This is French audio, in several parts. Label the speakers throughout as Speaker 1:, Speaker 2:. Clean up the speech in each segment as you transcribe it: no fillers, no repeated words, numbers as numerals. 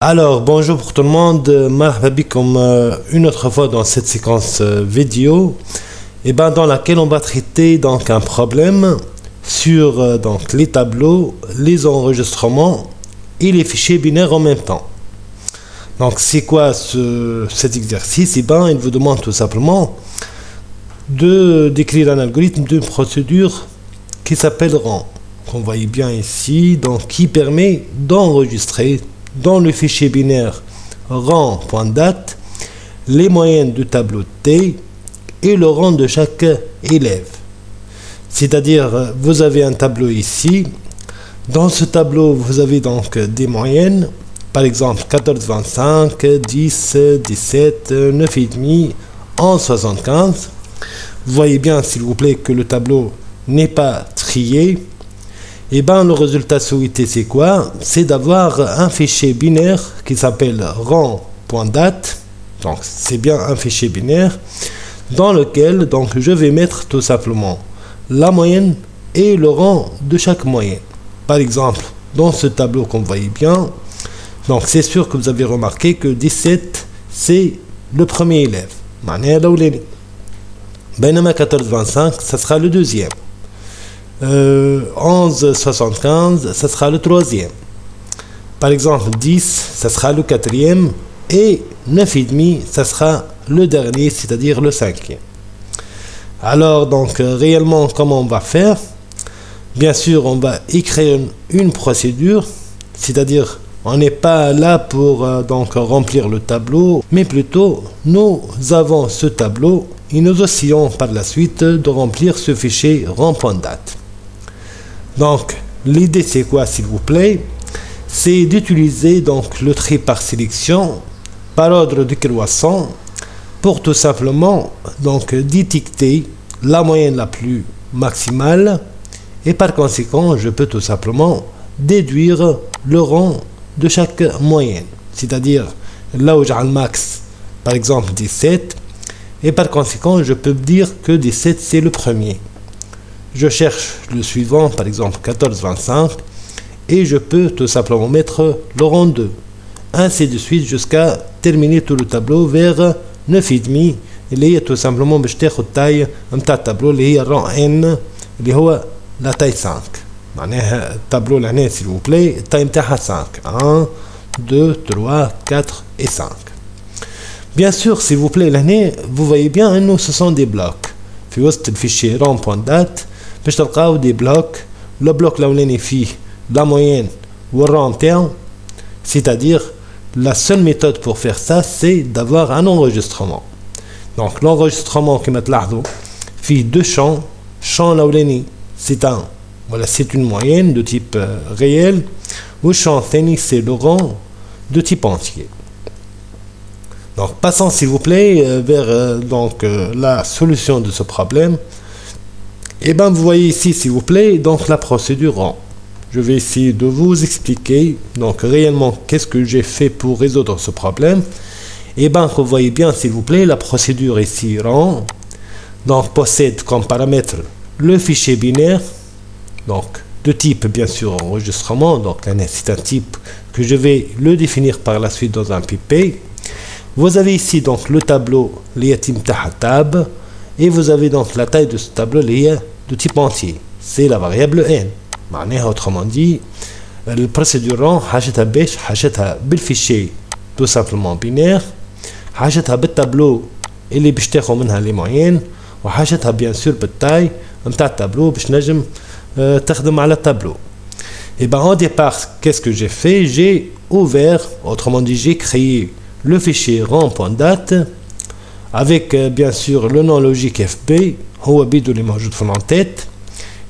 Speaker 1: Alors, bonjour pour tout le monde, marhaba bikom une autre fois dans cette séquence vidéo dans laquelle on va traiter donc un problème sur donc les tableaux, les enregistrements et les fichiers binaires en même temps. Donc c'est quoi cet exercice? Il vous demande tout simplement d'écrire un algorithme d'une procédure qui s'appelle rang, qu'on voit bien ici, donc qui permet d'enregistrer dans le fichier binaire rang.date les moyennes du tableau T et le rang de chaque élève. C'est-à-dire, vous avez un tableau ici. Dans ce tableau, vous avez donc des moyennes, par exemple 14, 25, 10, 17, 9,5, 11, 75. Vous voyez bien, s'il vous plaît, que le tableau n'est pas trié. Le résultat souhaité, c'est quoi? C'est d'avoir un fichier binaire qui s'appelle rang.date. Donc, c'est bien un fichier binaire dans lequel donc je vais mettre tout simplement la moyenne et le rang de chaque moyenne. Par exemple, dans ce tableau qu'on voyait bien, donc c'est sûr que vous avez remarqué que 17, c'est le premier élève. 14, 25, ça sera le deuxième. 11, 75, ça sera le troisième. Par exemple, 10, ça sera le quatrième. Et 9,5, ça sera le dernier, c'est-à-dire le cinquième. Alors, donc, réellement, comment on va faire? Bien sûr, on va écrire une procédure, c'est-à-dire, on n'est pas là pour donc remplir le tableau, mais plutôt, nous avons ce tableau et nous essayons par la suite de remplir ce fichier rang.date. Donc, l'idée c'est quoi, s'il vous plaît? C'est d'utiliser donc le tri par sélection, par ordre décroissant, pour tout simplement donc détecter la moyenne la plus maximale, et par conséquent, je peux tout simplement déduire le rang de chaque moyenne. C'est-à-dire, là où j'ai le max, par exemple 17, et par conséquent, je peux dire que 17 c'est le premier. Je cherche le suivant, par exemple 14, 25, et je peux tout simplement mettre le rang 2. Ainsi de suite jusqu'à terminer tout le tableau vers 9,5, اللي هي tout simplement باش تاخد taille نتاع التابلو اللي هي الران ان اللي هو la taille 5. معناها التابلو لهنا s'il vous plaît التاي نتاعها 5. 1, 2, 3, 4 et 5. Bien sûr, s'il vous plaît, لهنا vous voyez bien انه ce sont des blocs. في وسط الفيشي rang.date باش تلقاو دي بلوك. لو بلوك الاولاني فيه لا موين والران تاعو. C'est-à-dire, la seule méthode pour faire ça, c'est d'avoir un enregistrement. Donc, l'enregistrement qui m'a تلاحظوا فيه deux champs. Champ الاولاني c'est une moyenne de type réel. Ou champ الثاني c'est le rang de type entier. Donc, passons s'il vous plaît vers la solution de ce problème. Vous voyez ici, s'il vous plaît, donc la procédure rang. Je vais essayer de vous expliquer donc réellement qu'est-ce que j'ai fait pour résoudre ce problème. Vous voyez bien, s'il vous plaît, la procédure ici rang donc possède comme paramètre le fichier binaire, donc de type bien sûr enregistrement. Donc c'est un type que je vais le définir par la suite dans un PP. Vous avez ici donc le tableau liatim tab, et vous avez donc la taille de ce tableau lié de type entier. C'est la variable n. Autrement dit, la procédure rang حاجتها باش حاجتها بالfichier tout simplement binaire, حاجتها بالtableau اللي باش تاخذ منها les moyennes, وحاجتها bien sûr بالtaille نتاع الtableau باش نجم تخدم على الtableau. En départ, qu'est-ce que j'ai fait? J'ai ouvert, autrement dit, j'ai créé le fichier rang.date avec bien sûr le nom logique fb هو بيدو اللي موجود في l'entête,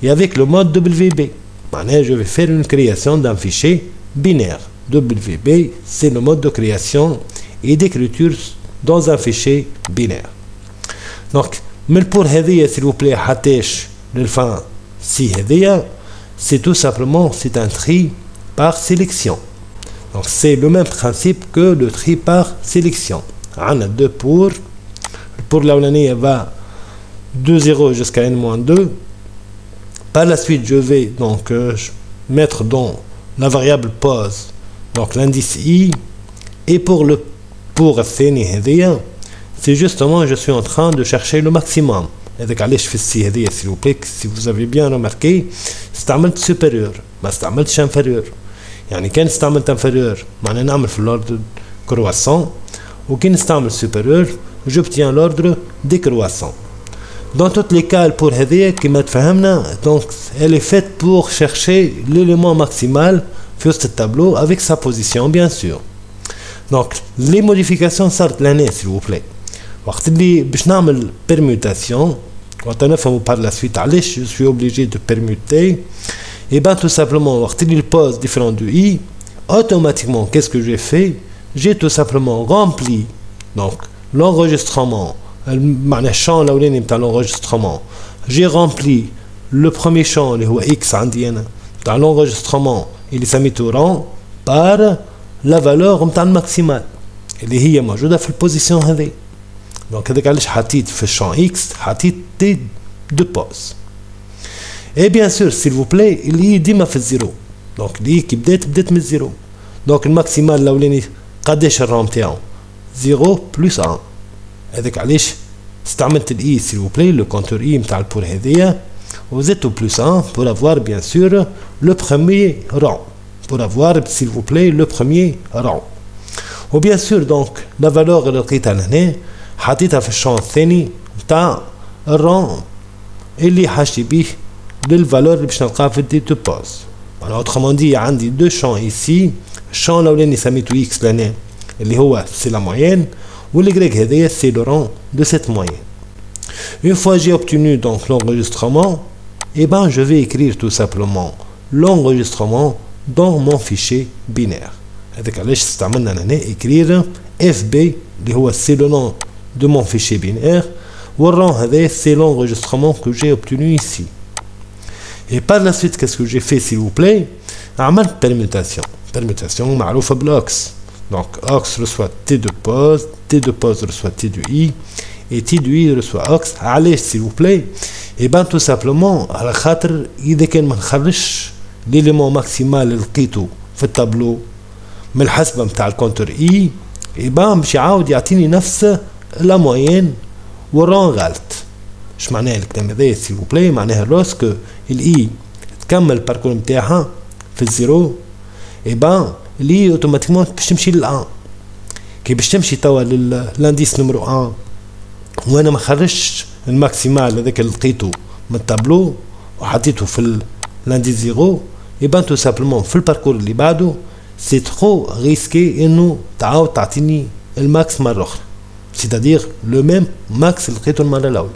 Speaker 1: et avec le mode wb. Je vais faire une création d'un fichier binaire. WB, c'est le mode de création et d'écriture dans un fichier binaire. Donc, mais pour هذه s'il vous plaît حتىش للفان si هذه, c'est tout simplement c'est un tri par sélection. Donc c'est le même principe que le tri par sélection. On a deux pour l'année va de 0 jusqu'à n-2. Par la suite, je vais donc mettre dans la variable pose donc l'indice i Et pour الثاني هذيا c'est justement je suis en train de chercher le maximum. هذاك علاش في السي هذيا s'il vous plaît si vous avez bien remarqué استعملت supérieur ما استعملتش inférieur. يعني كان استعملت inférieur معناها نعمل في l'ordre croissant وكي نستعمل supérieur j'obtiens l'ordre décroissant. Dans tous les cas pour هذيا كما تفهمنا donc elle est faite pour chercher l'élément maximal في وسط التابلو avec sa position bien sûr. Donc les modifications صارت لهنا s'il vous plaît. وقت اللي باش نعمل permutation وقت نفهموا par la suite علاش je suis obligé de permuter et ben tout simplement وقت اللي pose différent de i automatiquement qu'est-ce que j'ai fait, j'ai tout simplement rempli donc l'enregistrement معناه الشامp الاولاني نتاع l'enregistrement. J'ai rempli le premier champ اللي هو x عندي انا نتاع l'enregistrement اللي سميته rang par la valeur نتاع الماكسيمال اللي هي موجوده في البوزيسيون هذه. دونك هذاك علاش حطيت في الشامp x حطيت تي دو بوز. اي بيان سور سيل فو بلاي اللي ديما في الزيرو. دونك اللي كي بدات من الزيرو. دونك الماكسيمال الاولاني قداش الرام تاعو 0 بلس 1. هذاك علاش استعملت الاي سيل فو بلاي لو كونتور اي نتاع البور هذيا وزدتو بلس 1 pour avoir bien sûr le premier rang. Pour avoir s'il vous plaît le premier rang. و bien sûr donc la valeur اللي لقيتها لهنا حطيتها في الشامp الثاني نتاع الران اللي حاجتي بيه للفالور اللي باش نلقاها في الدي تو بوز. يعني اوترومون دي عندي دو شامp ici. الشامp الاولاني سميتو اكس لهنا اللي هو سي لا موين والجريك هذايا سي لو ران دو سيت موين. Une fois j'ai obtenu donc l'enregistrement, et ben je vais écrire tout simplement l'enregistrement dans mon fichier binaire. هذاك علاش استعملنا هنا écrire fb اللي هو c'est le nom de mon fichier binaire والران هذا c'est l'enregistrement que j'ai obtenu ici. Et par la suite qu'est-ce que j'ai fait s'il vous plaît, عملت permutation معروفة بالox. Donc ox reçoit t de pose reçoit t de i et t de i reçoit ox. علاش s'il vous plaît, et ben tout simplement على خاطر اذا كان ما نخرجش l'élément maximal اللي لقيته في التابلو من الحسبة متاع الكونتور اي يبقى باش يعاود يعطيني نفس لا موين والران غلط. اش معناها الكلام هذا سي فو بلاي؟ معناها لوسكو الاي تكمل الباركور نتاعها في الزيرو يبقى الاي اوتوماتيكمون باش تمشي للان. كي باش تمشي توا للانديس نمرو 1 وانا ما خرجتش الماكسيمال هذاك اللي لقيته من التابلو وحطيته في لانديس زيرو يبقى تو سامبلومون في الباركور اللي بعده سي ترو ريسكي انه تعاود تعطيني الماكس مره اخرى c'est-à-dire le même max اللي لقيته المره الاولى.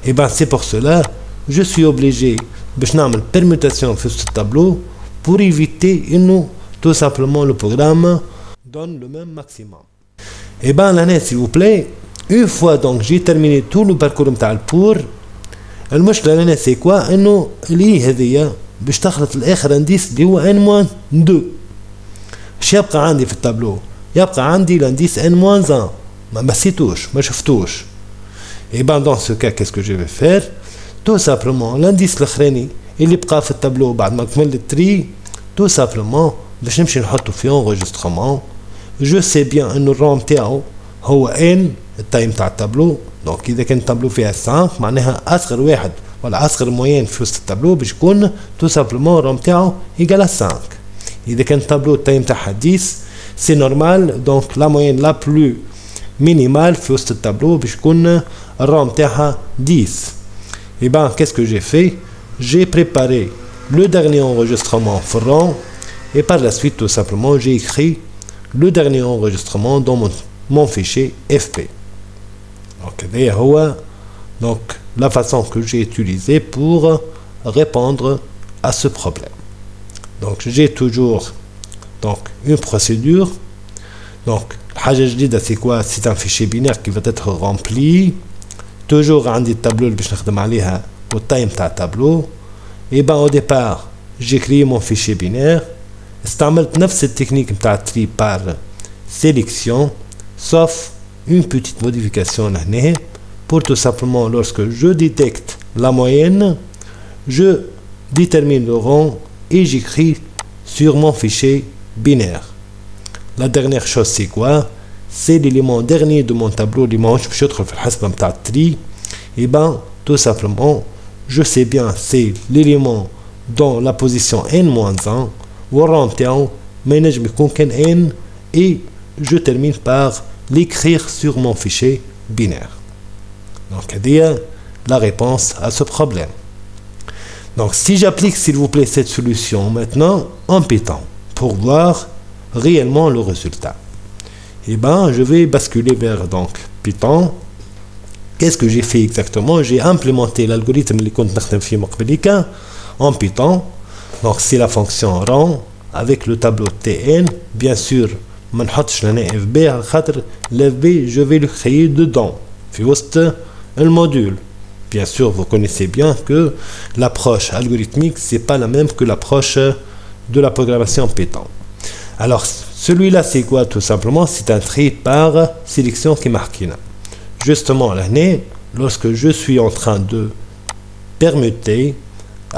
Speaker 1: et ben c'est pour cela je suis obligé باش نعمل permutation في وسط التابلو pour éviter انه tout simplement le programme donne le même maximum. et ben là s'il vous plaît une fois donc j'ai terminé tout le parcours نتاع البور المشكله هنا سي كوا انه اللي هذيا باش تخلط الاخر انديس اللي هو n - 2. اش يبقى عندي في التابلو؟ يبقى عندي الانديس n - 1 ما مسيتوش ما شفتوش. et ben dans ce cas qu'est-ce que je vais faire, tout simplement الانديس الاخراني اللي بقى في التابلو بعد ما كملت التري tout simplement باش نمشي نحطو في enregistrement. je sais bien انه الرام تاعو هو n التايم تاع التابلو. دونك اذا كان التابلو فيها 5 معناها اصغر واحد ولا اصغر موين في وسط التابلو باش يكون تو سامبلومون الرام تاعو ايكال 5. اذا كان التابلو التايم تاعها 10 سي نورمال دونك لا موين لا بلو مينيمال في وسط التابلو باش يكون الرام تاعها 10. et ben qu'est-ce que j'ai fait, j'ai préparé le dernier enregistrement في الرام et par la suite tout simplement j'ai écrit le dernier enregistrement dans mon fichier fp. donc هذا هو donc la façon que j'ai utilisée pour répondre à ce problème. donc j'ai toujours donc une procédure. donc الحاجة الجديدة c'est quoi, c'est un fichier binaire qui va être rempli. toujours عندي التابلو اللي باش نخدم عليها والتايم تاع التابلو. et ben au départ j'ai créé mon fichier binaire. استعملت نفس التكنيك نتاع التري par sélection sauf une petite modification لهنا pour tout simplement lorsque je détecte la moyenne je détermine le rang et j'écris sur mon fichier binaire. la dernière chose c'est quoi? C'est l'élément dernier de mon tableau, l'élément je peux être في الحسبة متاع tri. Et ben tout simplement je sais bien c'est l'élément dans la position n-1 والرang نتاعو ما ينجم يكون كان n et je termine par l'écrire sur mon fichier binaire. Donc هذه la réponse à ce problème. Donc si j'applique s'il vous plaît cette solution maintenant en Python pour voir réellement le résultat, et ben je vais basculer vers donc Python. Qu'est-ce que j'ai fait exactement? J'ai implémenté l'algorithme اللي كنت نخدم فيه مقبليكا en Python. Donc c'est la fonction rang avec le tableau tn. Bien sûr ما نحطش لنا fb على خاطر l'fb je vais le créer dedans في وسط المودule. Bien sûr vous connaissez bien que l'approche algorithmique c'est pas la même que l'approche de la programmation Python. Alors celui-là c'est quoi? Tout simplement c'est un tri par sélection qui marque là. Justement l'année lorsque je suis en train de permuter,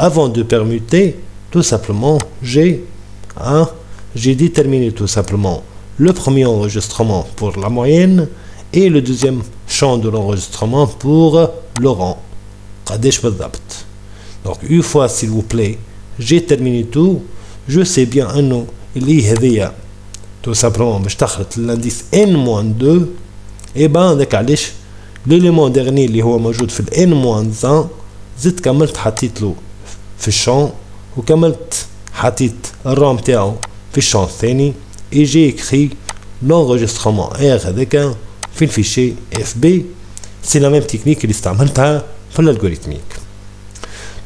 Speaker 1: avant de permuter tout simplement j'ai déterminé tout simplement le premier enregistrement pour la moyenne et le deuxième champ de l'enregistrement pour le rang. Donc une fois s'il vous plaît j'ai terminé tout, je sais bien انه اللي هذيا tout simplement باش تخلط l'indice n-2. et ben داك علاش l'élément dernier اللي هو موجود في ال n-1 زدت كملت حطيت له في الشون وكملت حطيت الرام تاعو في الشون الثاني et j'ai écrit l'enregistrement R هذاك في الفيشي fb. c'est la même technique اللي استعملتها في l'algorithmique.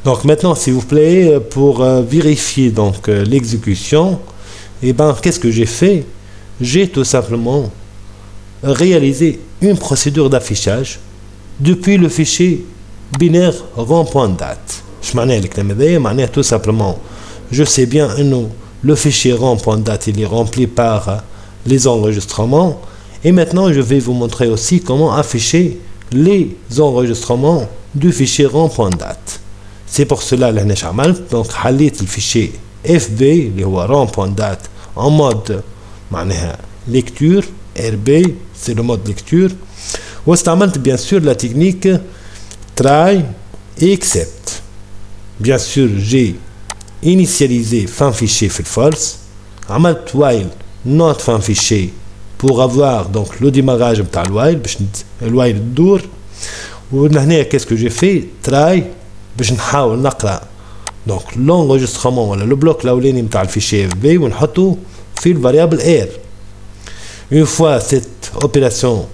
Speaker 1: Donc maintenant s'il vous plaît pour vérifier donc l'exécution, et ben qu'est-ce que j'ai fait? J'ai tout simplement réalisé une procédure d'affichage depuis le fichier binaire rang.date. Je معناه الكلام هذايا معناه tout simplement je sais bien انه le fichier rang.date il est rempli par les enregistrements, et maintenant je vais vous montrer aussi comment afficher les enregistrements du fichier rang.date. C'est pour cela que j'ai عملت donc حليت le fichier fb اللي هو rang.date en mode معناها lecture rb, c'est le mode lecture, واستعملت bien sûr la technique try et except. Bien sûr j'ai initialisé fin fichier في false, عملت while not fin fichier pour avoir donc le démarrage بتاع الوايل باش الوايل تدور. وهنا qu'est-ce que j'ai fait? try باش نحاول نقرا donc l'enregistrement ولا le bloc الاولاني بتاع الفيشي fb ونحطه في الفاريابل r. Une fois cette opération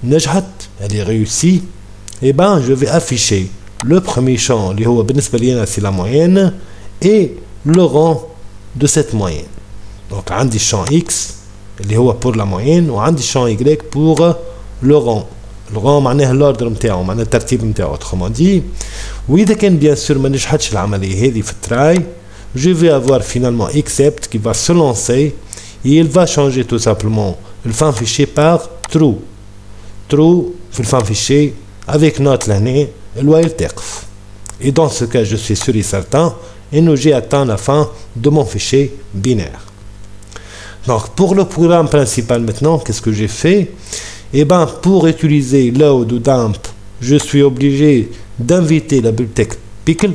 Speaker 1: نجحت, elle est réussie, et ben je vais afficher le premier champ اللي هو بالنسبة لي c'est la moyenne et le rang de cette moyenne. Donc عندي champ x اللي هو pour la moyenne وعندي champ y pour le rang. Le rang معناه l'ordre نتاعو معناه الترتيب نتاعو autrement dit. وإذا كان bien sûr ما نجحتش العملية هذه في التراي, je vais avoir finalement except qui va se lancer et il va changer tout simplement le fin fichier par true. True في الفin fichier avec note l'année الوايل تقف. Et dans ce cas je suis sûr et certain et nous j'ai atteint la fin de mon fichier binaire. Donc pour le programme principal maintenant, qu'est-ce que j'ai fait? Et ben pour utiliser load ou dump, je suis obligé d'inviter la bibliothèque pickle.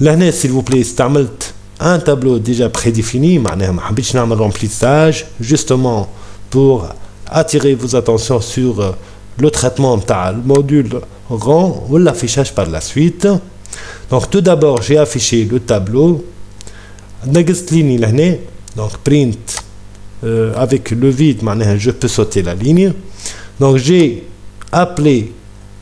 Speaker 1: Là s'il vous plaît استعملت un tableau déjà prédéfini, معناها ما حبيتش نعمل remplissage justement pour attirer vos attentions sur le traitement بتاع المودule rang ou l'affichage par la suite. Donc tout d'abord j'ai affiché le tableau نقصت ليني لهنا donc print avec le vide معناها je peux sauter la ligne. Donc j'ai appelé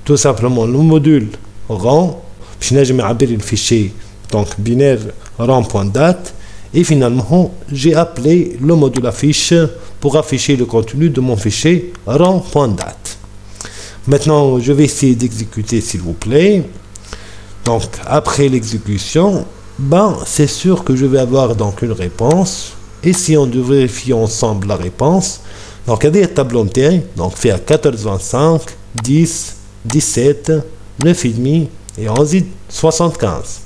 Speaker 1: tout simplement le module rang باش نجم يعبر le fichier donc binaire rang.date, et finalement j'ai appelé le module affiche pour afficher le contenu de mon fichier rang.date. Maintenant je vais essayer d'exécuter s'il vous plaît. Donc après l'exécution, ben c'est sûr que je vais avoir donc une réponse. Essayons de vérifier ensemble la réponse. Donc il y a des tableaux donc fait à 14,25, 10, 17, 9,5 et 11,75.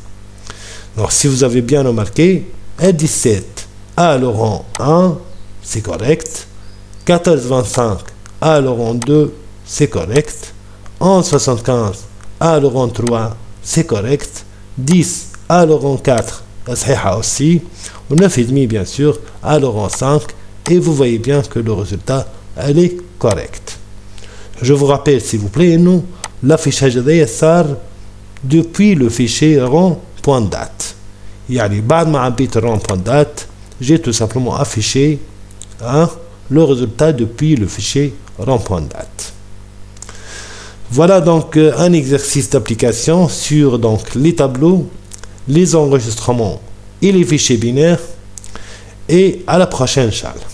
Speaker 1: Donc si vous avez bien remarqué, 17 a le rang 1 c'est correct. 14,25 à le rang 2, c'est correct. 11,75 à le rang 3, c'est correct. 10 à le rang 4, صحيحة aussi. 9,5 bien sûr à le rang 5. Et vous voyez bien que le résultat, elle est correct. Je vous rappelle s'il vous plaît, nous, l'affichage هذايا صار depuis le fichier rang.date. يعني بعد ما عبيت rang.date, j'ai tout simplement affiché le résultat depuis le fichier rang.date. Voilà donc un exercice d'application sur donc les tableaux, les enregistrements et les fichiers binaires. Et à la prochaine, Inch'Allah.